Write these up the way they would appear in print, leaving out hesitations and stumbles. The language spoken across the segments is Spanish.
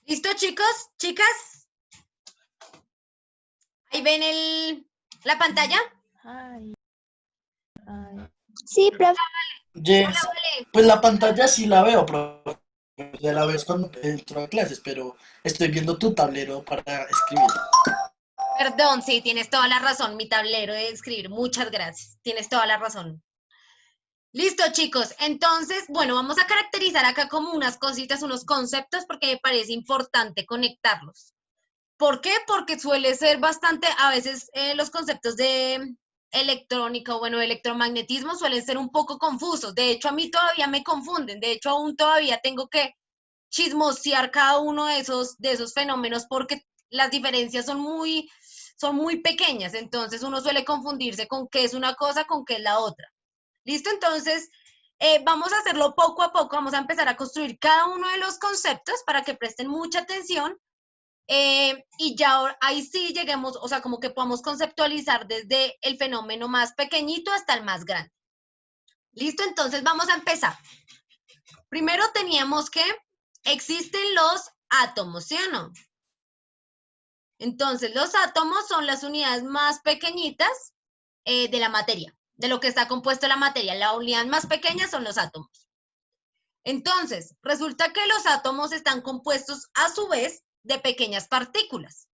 ¿Listo, chicos? ¿Chicas? ¿Ahí ven la pantalla? Ay. Sí, profe. Hola, Yes. vale. Pues la pantalla sí la veo, pero ya la ves cuando entro a clases, pero estoy viendo tu tablero para escribir. Perdón, sí, tienes toda la razón. Mi tablero de escribir. Muchas gracias. Tienes toda la razón. Listo, chicos. Entonces, bueno, vamos a caracterizar acá como unas cositas, unos conceptos, porque me parece importante conectarlos. ¿Por qué? Porque suele ser bastante, a veces los conceptos de electrónica o bueno, electromagnetismo suelen ser un poco confusos. De hecho, a mí todavía me confunden. De hecho, aún todavía tengo que chismosear cada uno de esos fenómenos porque las diferencias son muy pequeñas. Entonces, uno suele confundirse con qué es una cosa, con qué es la otra. ¿Listo? Entonces, vamos a hacerlo poco a poco. Vamos a empezar a construir cada uno de los conceptos para que presten mucha atención. Y ya ahí sí lleguemos, o sea, como que podamos conceptualizar desde el fenómeno más pequeñito hasta el más grande. ¿Listo? Entonces vamos a empezar. Primero teníamos que existen los átomos, ¿sí o no? Entonces los átomos son las unidades más pequeñitas de la materia, de lo que está compuesto la materia. La unidad más pequeña son los átomos. Entonces, resulta que los átomos están compuestos a su vez de pequeñas partículas.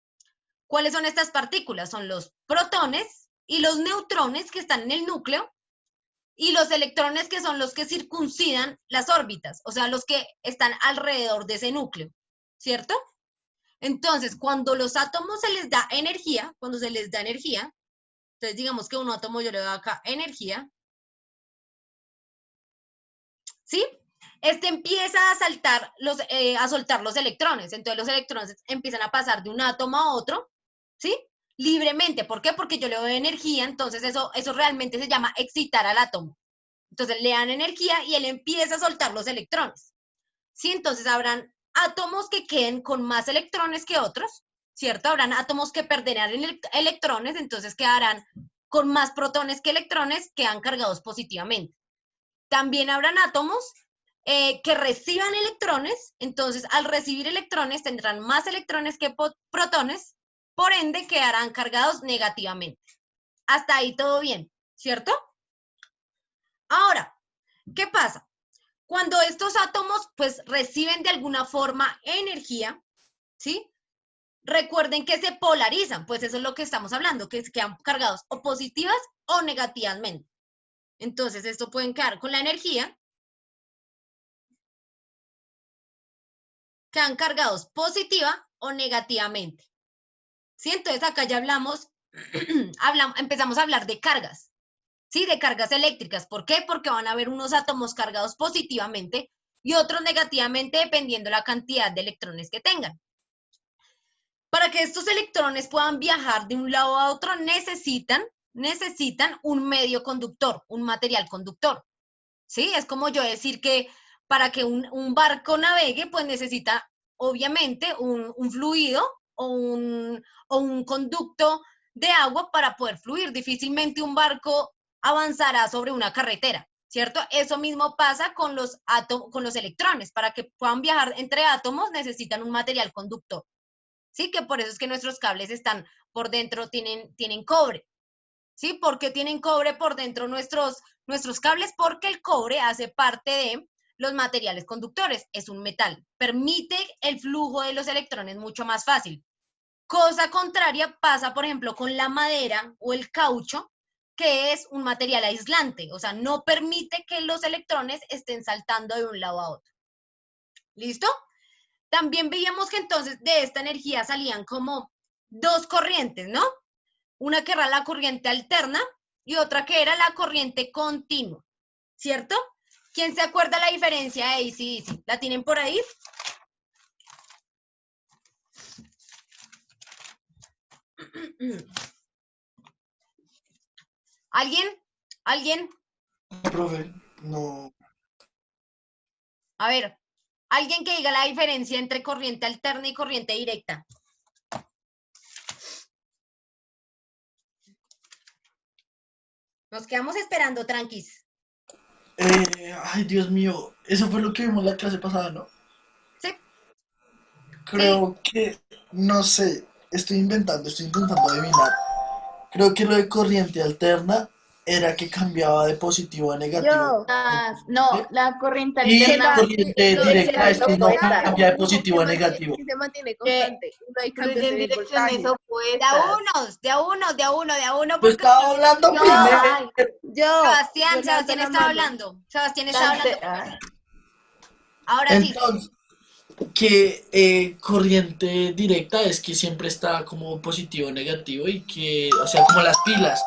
¿Cuáles son estas partículas? Son los protones y los neutrones que están en el núcleo y los electrones que son los que circuncidan las órbitas, o sea, los que están alrededor de ese núcleo, ¿cierto? Entonces, cuando los átomos se les da energía, entonces digamos que un átomo yo le doy acá energía, ¿sí? Este empieza a soltar los electrones, entonces los electrones empiezan a pasar de un átomo a otro, ¿sí? Libremente. ¿Por qué? Porque yo le doy energía, entonces eso realmente se llama excitar al átomo. Entonces le dan energía y él empieza a soltar los electrones, ¿sí? Entonces habrán átomos que queden con más electrones que otros, ¿cierto? Habrán átomos que perderán electrones, entonces quedarán con más protones que electrones, quedan cargados positivamente. También habrán átomos que reciban electrones, entonces al recibir electrones tendrán más electrones que protones, por ende quedarán cargados negativamente. Hasta ahí todo bien, ¿cierto? Ahora, ¿qué pasa? Cuando estos átomos pues reciben de alguna forma energía, ¿sí? Recuerden que se polarizan, pues eso es lo que estamos hablando, que quedan cargados o positivas o negativamente. Entonces, esto pueden quedar con la energía, quedan cargados positiva o negativamente. ¿Sí? Entonces acá ya empezamos a hablar de cargas, ¿sí? De cargas eléctricas. ¿Por qué? Porque van a haber unos átomos cargados positivamente y otros negativamente dependiendo la cantidad de electrones que tengan. Para que estos electrones puedan viajar de un lado a otro necesitan un medio conductor, un material conductor. ¿Sí? Es como yo decir que para que un barco navegue, pues necesita obviamente un fluido o un conducto de agua para poder fluir. Difícilmente un barco avanzará sobre una carretera, ¿cierto? Eso mismo pasa con los electrones. Para que puedan viajar entre átomos necesitan un material conductor. ¿Sí? Que por eso es que nuestros cables están por dentro, tienen cobre. ¿Sí? ¿Por qué tienen cobre por dentro nuestros cables? Porque el cobre hace parte de los materiales conductores, es un metal, permite el flujo de los electrones mucho más fácil. Cosa contraria pasa, por ejemplo, con la madera o el caucho, que es un material aislante, o sea, no permite que los electrones estén saltando de un lado a otro. ¿Listo? También veíamos que entonces de esta energía salían como dos corrientes, ¿no? Una que era la corriente alterna y otra que era la corriente continua, ¿cierto? ¿Quién se acuerda la diferencia de AC/DC? ¿La tienen por ahí? ¿Alguien? ¿Alguien? Profe, no. A ver, alguien que diga la diferencia entre corriente alterna y corriente directa. Nos quedamos esperando, tranquis. Ay, Dios mío, eso fue lo que vimos la clase pasada, ¿no? Sí, sí. Creo que, no sé, estoy intentando adivinar. Creo que lo de corriente alterna era que cambiaba de positivo a negativo. Yo, No, ¿Sí? la corriente que Y alterna la, corriente lo que directa las es direcciones que no opuestas, opuestas, cambia de que positivo a negativo. que se mantiene que constante y no hay cambios fluye en en el direcciones voltaje. De a opuestas. unos, de a uno, de a uno, de a uno, Yo porque estaba hablando Yo, primero. ay, Yo levanto Sebastián la estaba mano. hablando. Sebastián estaba hablando cancé, primero. ay. Ahora sí, Entonces, que corriente directa es que siempre está como positivo o negativo y que, o sea, como las pilas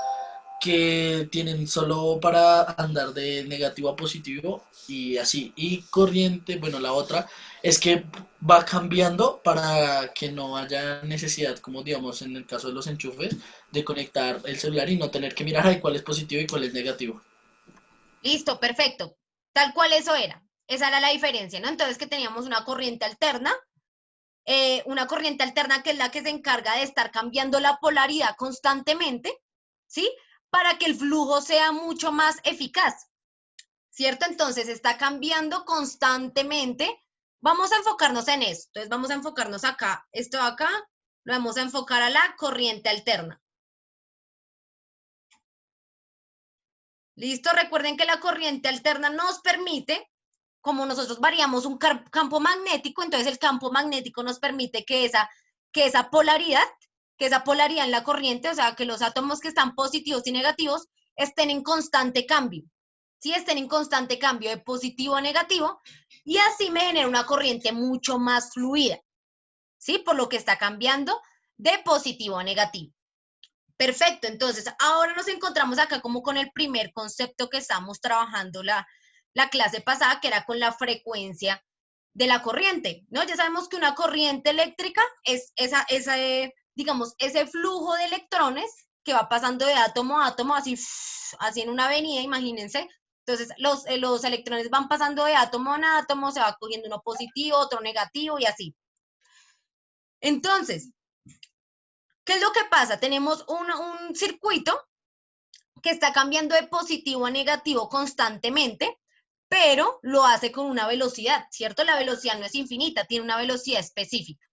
que tienen solo para andar de negativo a positivo y así. Y corriente, bueno, la otra es que va cambiando para que no haya necesidad, como digamos en el caso de los enchufes, de conectar el celular y no tener que mirar ahí cuál es positivo y cuál es negativo. listo, perfecto. Tal cual eso era. Esa era la diferencia, ¿no? Entonces que teníamos una corriente alterna que es la que se encarga de estar cambiando la polaridad constantemente, ¿sí? Para que el flujo sea mucho más eficaz, ¿cierto? Entonces está cambiando constantemente. Vamos a enfocarnos en esto. Entonces vamos a enfocarnos acá. Esto de acá lo vamos a enfocar a la corriente alterna. ¿Listo? Recuerden que la corriente alterna nos permite, como nosotros variamos un campo magnético, entonces el campo magnético nos permite que esa polaridad, que esa polaridad en la corriente, o sea, que los átomos que están positivos y negativos estén en constante cambio, ¿sí? Estén en constante cambio de positivo a negativo, y así me genera una corriente mucho más fluida, ¿sí? Por lo que está cambiando de positivo a negativo. Perfecto, entonces ahora nos encontramos acá como con el primer concepto que estamos trabajando la clase pasada, que era con la frecuencia de la corriente, ¿no? Ya sabemos que una corriente eléctrica es digamos, ese flujo de electrones que va pasando de átomo a átomo, así en una avenida, imagínense. Entonces, los electrones van pasando de átomo a átomo, se va cogiendo uno positivo, otro negativo y así. Entonces, ¿qué es lo que pasa? Tenemos un circuito que está cambiando de positivo a negativo constantemente, pero lo hace con una velocidad, ¿cierto? La velocidad no es infinita, tiene una velocidad específica.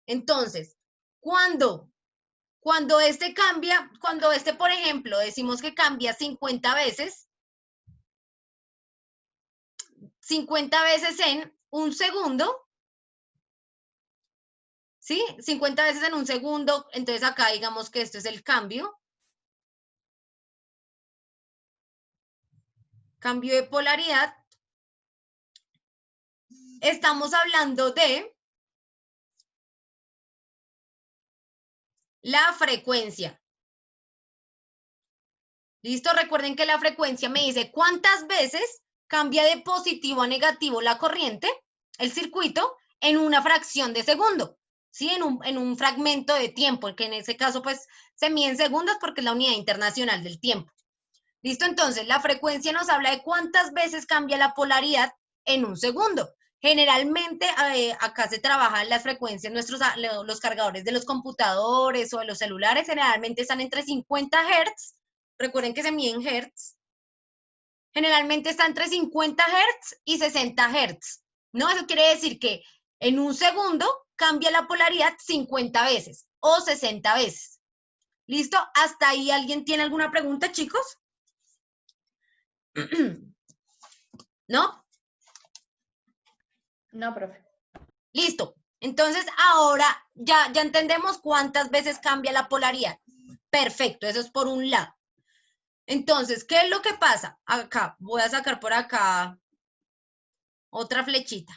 Entonces, cuando, cuando este, por ejemplo, decimos que cambia 50 veces en un segundo, ¿sí? 50 veces en un segundo, entonces acá digamos que esto es el cambio de polaridad. Estamos hablando de la frecuencia. ¿Listo? Recuerden que la frecuencia me dice cuántas veces cambia de positivo a negativo la corriente, el circuito, en una fracción de segundo, ¿sí? En un fragmento de tiempo, que en ese caso pues se mide en segundos porque es la unidad internacional del tiempo. ¿Listo? Entonces, la frecuencia nos habla de cuántas veces cambia la polaridad en un segundo. Generalmente, acá se trabajan las frecuencias, los cargadores de los computadores o de los celulares, generalmente están entre 50 Hz, recuerden que se miden Hz, generalmente está entre 50 Hz y 60 Hz, ¿no? Eso quiere decir que en un segundo cambia la polaridad 50 veces o 60 veces. ¿Listo? ¿Hasta ahí alguien tiene alguna pregunta, chicos? ¿No? No, profe. Listo. Entonces, ahora ya entendemos cuántas veces cambia la polaridad. Perfecto, eso es por un lado. Entonces, ¿qué es lo que pasa? Acá, voy a sacar por acá otra flechita.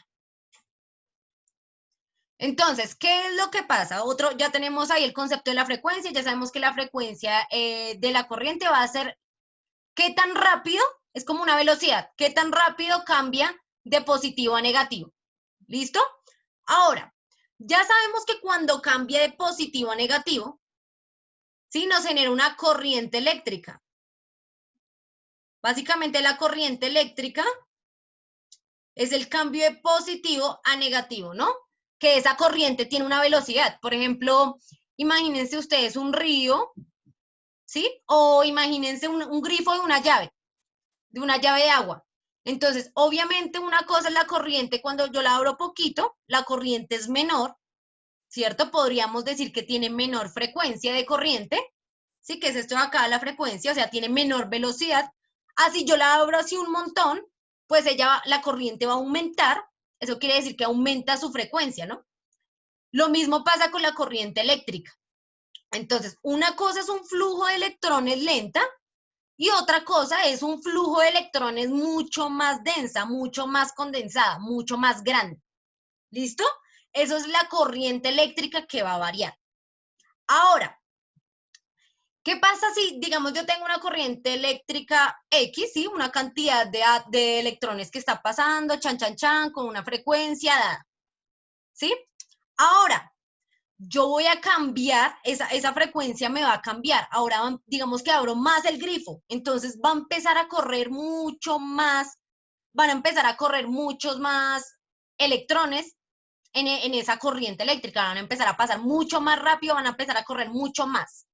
Entonces, ¿qué es lo que pasa? Ya tenemos ahí el concepto de la frecuencia, ya sabemos que la frecuencia de la corriente va a ser qué tan rápido, es como una velocidad, qué tan rápido cambia de positivo a negativo. ¿Listo? Ahora, ya sabemos que cuando cambia de positivo a negativo, ¿sí? Nos genera una corriente eléctrica. Básicamente la corriente eléctrica es el cambio de positivo a negativo, ¿no? Que esa corriente tiene una velocidad. Por ejemplo, imagínense ustedes un río, ¿sí? O imagínense un grifo de una llave de agua. Entonces, obviamente una cosa es la corriente, cuando yo la abro poquito, la corriente es menor, ¿cierto? Podríamos decir que tiene menor frecuencia de corriente, ¿sí? Que es esto de acá, la frecuencia, o sea, tiene menor velocidad. Así yo la abro así un montón, pues la corriente va a aumentar, eso quiere decir que aumenta su frecuencia, ¿no? Lo mismo pasa con la corriente eléctrica. Entonces, una cosa es un flujo de electrones lenta y otra cosa es un flujo de electrones mucho más densa, mucho más condensada, mucho más grande. ¿Listo? Eso es la corriente eléctrica que va a variar. Ahora, ¿qué pasa si, digamos, yo tengo una corriente eléctrica X, ¿sí? Una cantidad de electrones que está pasando, chan, chan, chan, con una frecuencia dada, ¿sí? Ahora, yo voy a cambiar, esa frecuencia me va a cambiar. Ahora, digamos que abro más el grifo, entonces va a empezar a correr mucho más, van a empezar a correr muchos más electrones en esa corriente eléctrica, van a empezar a pasar mucho más rápido, van a empezar a correr mucho más.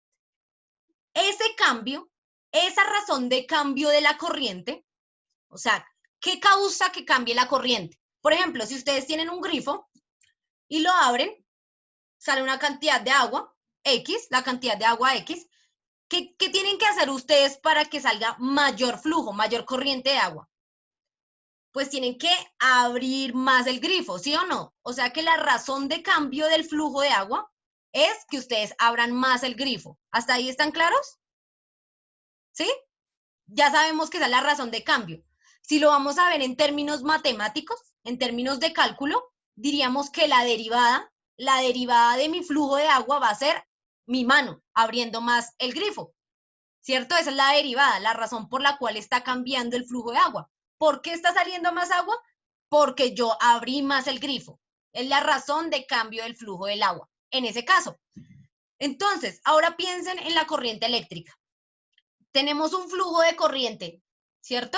Ese cambio, esa razón de cambio de la corriente, o sea, ¿qué causa que cambie la corriente? Por ejemplo, si ustedes tienen un grifo y lo abren, sale una cantidad de agua X, la cantidad de agua X. ¿Qué tienen que hacer ustedes para que salga mayor flujo, mayor corriente de agua? Pues tienen que abrir más el grifo, ¿sí o no? O sea que la razón de cambio del flujo de agua es que ustedes abran más el grifo. ¿Hasta ahí están claros? ¿Sí? Ya sabemos que esa es la razón de cambio. Si lo vamos a ver en términos matemáticos, en términos de cálculo, diríamos que la derivada de mi flujo de agua va a ser mi mano, abriendo más el grifo, ¿cierto? Esa es la derivada, la razón por la cual está cambiando el flujo de agua. ¿Por qué está saliendo más agua? Porque yo abrí más el grifo. Es la razón de cambio del flujo del agua, en ese caso. Entonces, ahora piensen en la corriente eléctrica. Tenemos un flujo de corriente, ¿cierto?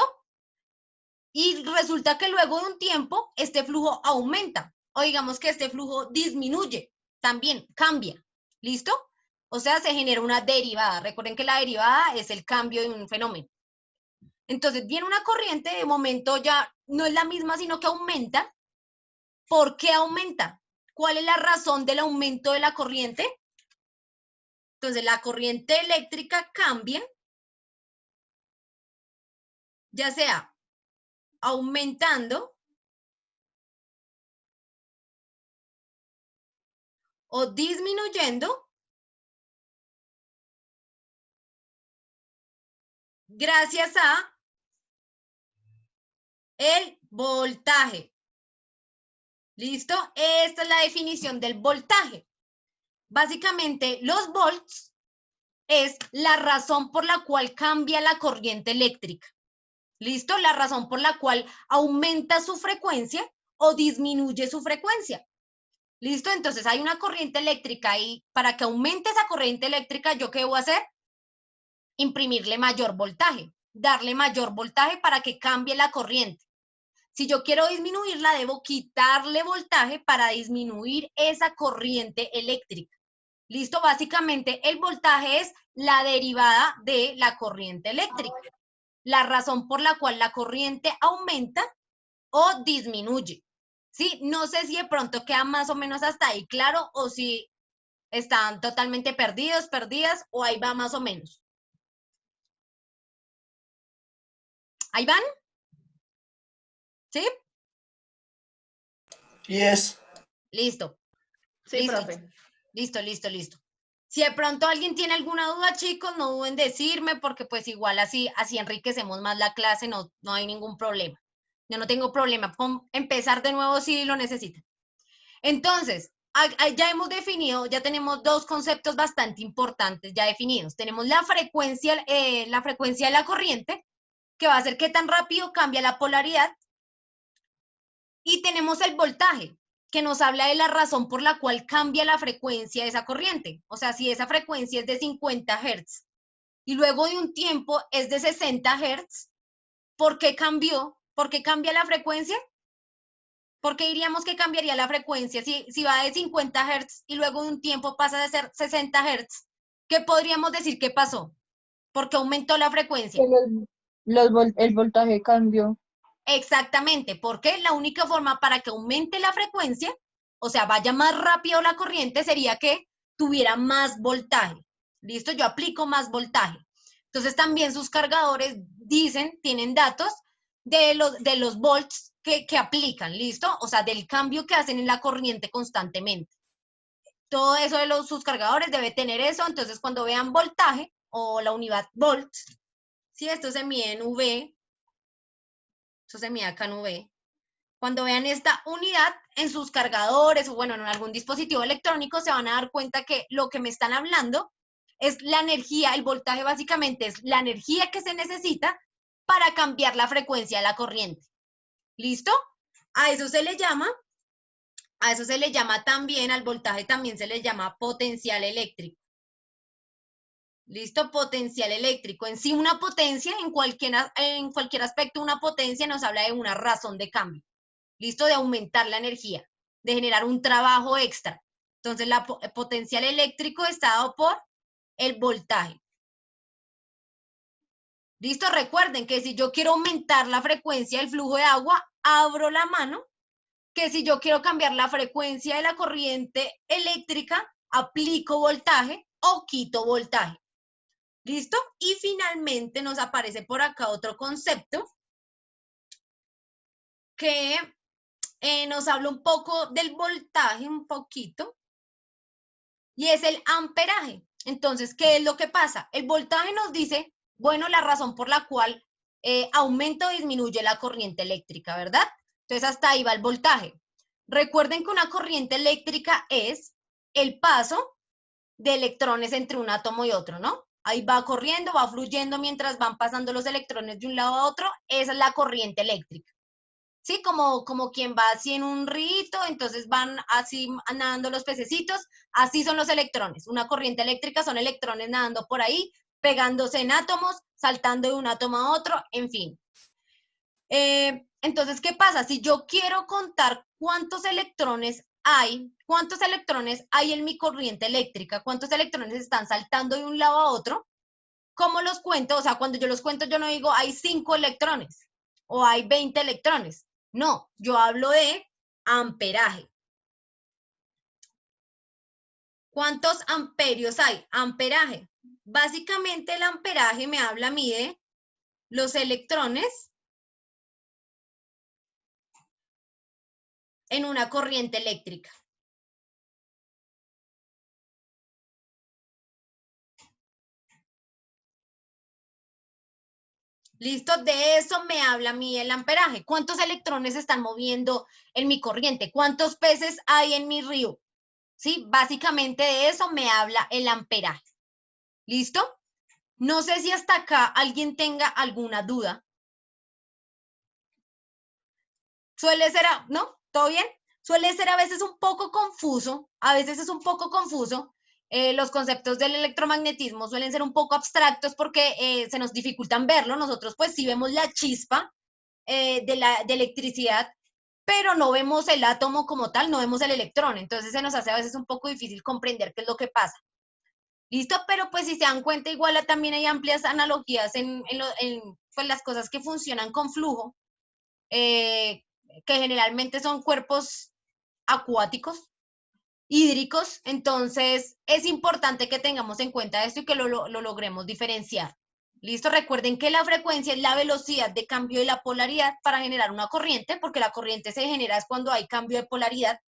Y resulta que luego de un tiempo, este flujo aumenta, o digamos que este flujo disminuye, también cambia, ¿listo? O sea, se genera una derivada. Recuerden que la derivada es el cambio de un fenómeno. Entonces, viene una corriente, de momento ya no es la misma, sino que aumenta. ¿Por qué aumenta? ¿Cuál es la razón del aumento de la corriente? Entonces, la corriente eléctrica cambia, ya sea aumentando o disminuyendo gracias a el voltaje. ¿Listo? Esta es la definición del voltaje. Básicamente, los volts es la razón por la cual cambia la corriente eléctrica. ¿Listo? La razón por la cual aumenta su frecuencia o disminuye su frecuencia. ¿Listo? Entonces hay una corriente eléctrica y para que aumente esa corriente eléctrica, ¿yo qué voy a hacer? Imprimirle mayor voltaje, darle mayor voltaje para que cambie la corriente. Si yo quiero disminuirla, debo quitarle voltaje para disminuir esa corriente eléctrica. ¿Listo? Básicamente el voltaje es la derivada de la corriente eléctrica. La razón por la cual la corriente aumenta o disminuye. ¿Sí? No sé si de pronto queda más o menos hasta ahí claro o si están totalmente perdidos, perdidas o ahí va más o menos. ¿Ahí van? ¿Sí? Yes. Listo. Sí, Listo. profe. Listo. Si de pronto alguien tiene alguna duda, chicos, no duden en decirme, porque pues igual así enriquecemos más la clase, no hay ningún problema. Yo no tengo problema con empezar de nuevo si lo necesitan. Entonces, ya hemos definido, ya tenemos dos conceptos bastante importantes ya definidos. Tenemos la frecuencia de la corriente, que va a hacer qué tan rápido cambia la polaridad, y tenemos el voltaje, que nos habla de la razón por la cual cambia la frecuencia de esa corriente. O sea, si esa frecuencia es de 50 Hz y luego de un tiempo es de 60 Hz, ¿por qué cambió? ¿Por qué cambia la frecuencia? ¿Por qué diríamos que cambiaría la frecuencia si va de 50 Hz y luego de un tiempo pasa de ser 60 Hz? ¿Qué podríamos decir que pasó? ¿Por qué aumentó la frecuencia? El voltaje cambió. Exactamente, porque la única forma para que aumente la frecuencia, o sea, vaya más rápido la corriente, sería que tuviera más voltaje. ¿Listo? Yo aplico más voltaje. Entonces también sus cargadores dicen, tienen datos de los volts que aplican, ¿listo? O sea, del cambio que hacen en la corriente constantemente. Todo eso de sus cargadores debe tener eso, entonces cuando vean voltaje o la unidad volts, si esto se mide en V, esto se mide acá en V, cuando vean esta unidad en sus cargadores o bueno, en algún dispositivo electrónico, se van a dar cuenta que lo que me están hablando es la energía, el voltaje básicamente es la energía que se necesita para cambiar la frecuencia de la corriente. ¿Listo? A eso se le llama también, al voltaje también se le llama potencial eléctrico. ¿Listo? Potencial eléctrico. En sí, una potencia, en cualquier aspecto, una potencia nos habla de una razón de cambio. ¿Listo? De aumentar la energía, de generar un trabajo extra. Entonces, el potencial eléctrico está dado por el voltaje. ¿Listo? Recuerden que si yo quiero aumentar la frecuencia del flujo de agua, abro la mano, que si yo quiero cambiar la frecuencia de la corriente eléctrica, aplico voltaje o quito voltaje. ¿Listo? Y finalmente nos aparece por acá otro concepto que nos habla un poco del voltaje, un poquito, y es el amperaje. Entonces, ¿qué es lo que pasa? El voltaje nos dice, bueno, la razón por la cual aumenta o disminuye la corriente eléctrica, ¿verdad? Entonces, hasta ahí va el voltaje. Recuerden que una corriente eléctrica es el paso de electrones entre un átomo y otro, ¿no? Ahí va corriendo, va fluyendo mientras van pasando los electrones de un lado a otro. Esa es la corriente eléctrica. ¿Sí? Como quien va así en un rito, entonces van así nadando los pececitos, así son los electrones. Una corriente eléctrica son electrones nadando por ahí, pegándose en átomos, saltando de un átomo a otro, en fin. Entonces, ¿qué pasa? Si yo quiero contar cuántos electrones hay en mi corriente eléctrica, cuántos electrones están saltando de un lado a otro, ¿cómo los cuento? O sea, cuando yo los cuento, yo no digo hay 5 electrones o hay 20 electrones. No, yo hablo de amperaje. ¿Cuántos amperios hay? Amperaje. Básicamente el amperaje me habla a mí de los electrones en una corriente eléctrica. ¿Listo? De eso me habla a mí el amperaje. ¿Cuántos electrones se están moviendo en mi corriente? ¿Cuántos peces hay en mi río? ¿Sí? Básicamente de eso me habla el amperaje. ¿Listo? No sé si hasta acá alguien tenga alguna duda. Suele ser, ¿no? ¿Todo bien? Suele ser a veces un poco confuso, a veces es un poco confuso. Los conceptos del electromagnetismo suelen ser un poco abstractos porque se nos dificultan verlo. Nosotros pues sí vemos la chispa de electricidad, pero no vemos el átomo como tal, no vemos el electrón. Entonces se nos hace a veces un poco difícil comprender qué es lo que pasa. ¿Listo? Pero pues si se dan cuenta, igual también hay amplias analogías en pues, las cosas que funcionan con flujo, que generalmente son cuerpos acuáticos, hídricos. Entonces es importante que tengamos en cuenta esto y que lo logremos diferenciar. ¿Listo? Recuerden que la frecuencia es la velocidad de cambio de la polaridad para generar una corriente, porque la corriente se genera es cuando hay cambio de polaridad.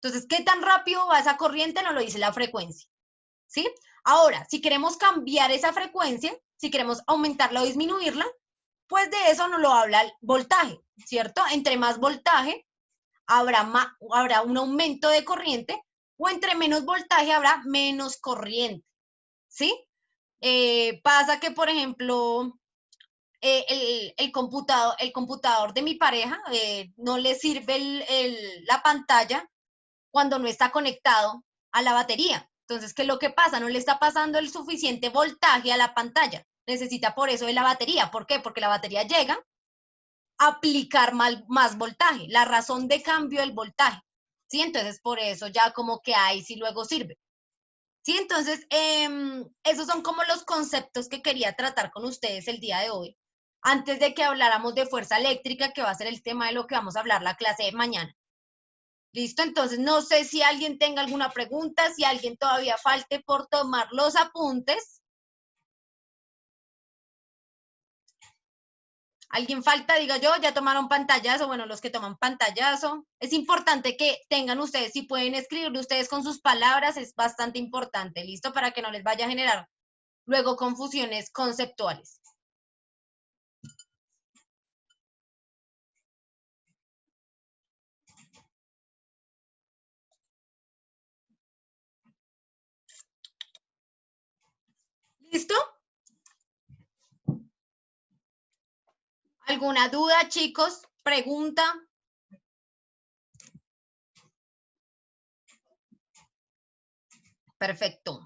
Entonces, ¿qué tan rápido va esa corriente? Nos lo dice la frecuencia. ¿Sí? Ahora, si queremos cambiar esa frecuencia, si queremos aumentarla o disminuirla, pues de eso nos lo habla el voltaje, ¿cierto? Entre más voltaje, habrá un aumento de corriente, o entre menos voltaje habrá menos corriente, ¿sí? Pasa que, por ejemplo, el computador de mi pareja no le sirve la pantalla cuando no está conectado a la batería. Entonces, ¿qué es lo que pasa? No le está pasando el suficiente voltaje a la pantalla. Necesita por eso de la batería. ¿Por qué? Porque la batería llega a aplicar más voltaje. La razón de cambio del voltaje. ¿Sí? Entonces, por eso ya como que ahí sí luego sirve. ¿Sí? Entonces, esos son como los conceptos que quería tratar con ustedes el día de hoy. antes de que habláramos de fuerza eléctrica, que va a ser el tema de lo que vamos a hablar la clase de mañana. ¿Listo? Entonces, no sé si alguien tenga alguna pregunta, si alguien todavía falte por tomar los apuntes. ¿Alguien falta? Diga yo, ya tomaron pantallazo. Bueno, los que toman pantallazo. Es importante que tengan ustedes, si pueden escribir ustedes con sus palabras, es bastante importante, ¿listo? Para que no les vaya a generar luego confusiones conceptuales. ¿Listo? ¿Alguna duda, chicos? ¿Pregunta? Perfecto.